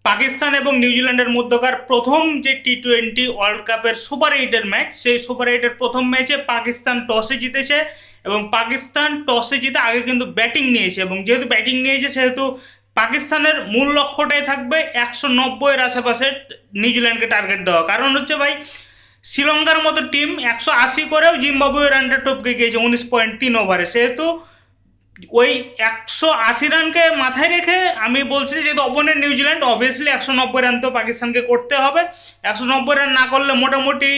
পাকিস্তান এবং নিউজিল্যান্ডের মধ্যকার প্রথম যে টি-20 ওয়ার্ল্ড কাপের সুপার এইটের ম্যাচ, সেই সুপার এইটের প্রথম ম্যাচে পাকিস্তান টসে জিতেছে এবং পাকিস্তান টসে জিতে আগে কিন্তু ব্যাটিং নিয়েছে, এবং যেহেতু ব্যাটিং নিয়েছে সেহেতু পাকিস্তানের মূল লক্ষ্যটাই থাকবে 190-এর আশেপাশে নিউজিল্যান্ডকে টার্গেট দেওয়া। কারণ হচ্ছে ভাই, শ্রীলঙ্কার মতো টিম 180 করেও জিম্বাবুয়ে রানটা টপকে গিয়েছে 19.3 ওভারে, সেহেতু ওই 180 রানকে মাথায় রেখে আমি বলছি যেহেতু অপোনেন্ট নিউজিল্যান্ড, অবভিয়াসলি 190 রান তো পাকিস্তানকে করতে হবে। 190 রান না করলে মোটামুটি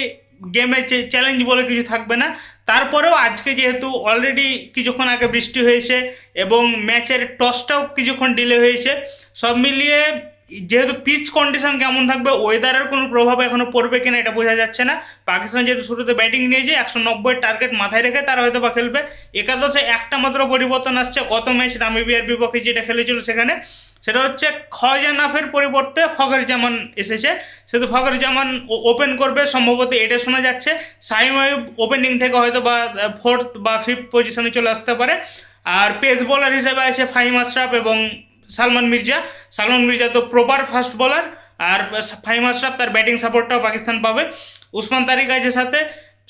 গেমে চ্যালেঞ্জ বলে কিছু থাকবে না। তারপরেও আজকে যেহেতু অলরেডি কিছুক্ষণ আগে বৃষ্টি হয়েছে এবং ম্যাচের টসটাও কিছুক্ষণ ডিলে হয়েছে, সব মিলিয়ে যেহেতু পিচ কন্ডিশন কেমন থাকবে, ওয়েদারের কোনো প্রভাব এখনো পড়বে কিনা এটা বোঝা যাচ্ছে না। পাকিস্তান যেহেতু শুরুতে ব্যাটিং নিয়েছে, 190 টার্গেট মাথায় রেখে তারা হয়তো বা খেলবে। একাদশে একটা মাত্র পরিবর্তন আসছে, গত ম্যাচ নামিবিয়ার বিপক্ষে যেটা খেলেছিল সেখানে, সেটা হচ্ছে খজানাফের পরিবর্তে ফখর জামান এসেছে। সেহেতু ফখর জামান ওপেন করবে সম্ভবত, এটা শোনা যাচ্ছে। শাহিম আয়ুব ওপেনিং থেকে হয়তো বা 4th বা 5th পজিশনে চলে আসতে পারে। আর পেস বোলার হিসেবে আছে ফাহিম আশরাফ এবং সালমান মির্জা তো প্রপার ফাস্ট বোলার, আর ফাহিম আশরাফ তার ব্যাটিং সাপোর্টটাও পাকিস্তান পাবে। উসমান তারিক আছে সাথে,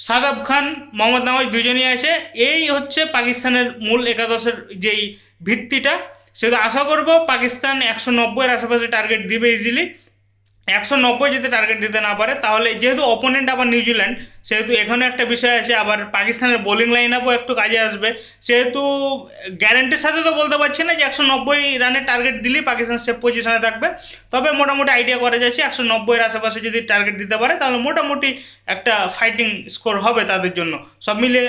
সাদাব খান, মোহাম্মদ নওয়াজ দুজনই আছে। এই হচ্ছে পাকিস্তানের মূল একাদশের যেই ভিত্তিটা। সেটা আশা করব পাকিস্তান 190-এর আশেপাশে টার্গেট দিবে ইজিলি। 190 যদি টার্গেট দিতে না পারে, তাহলে যেহেতু অপোনেন্ট আবার নিউজিল্যান্ড, সেহেতু এখানে একটা বিষয় আছে, আবার পাকিস্তানের বোলিং লাইন আপও একটু কাজে আসবে। সেহেতু গ্যারান্টির সাথে তো বলতে পারছি না যে 190 রানের টার্গেট দিলেই পাকিস্তান সেফ পজিশনে থাকবে, তবে মোটামুটি আইডিয়া করা যাচ্ছে 190-এর আশেপাশে যদি টার্গেট দিতে পারে তাহলে মোটামুটি একটা ফাইটিং স্কোর হবে তাদের জন্য। সব মিলে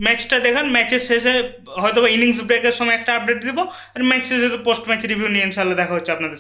ম্যাচটা দেখেন, ম্যাচের শেষে হয়তো বা ইনিংস ব্রেকের সময় একটা আপডেট দিব, আর ম্যাচ শেষে তো পোস্ট ম্যাচ রিভিউ নিয়ে ইনশাল্লাহ দেখা হচ্ছে আপনাদের।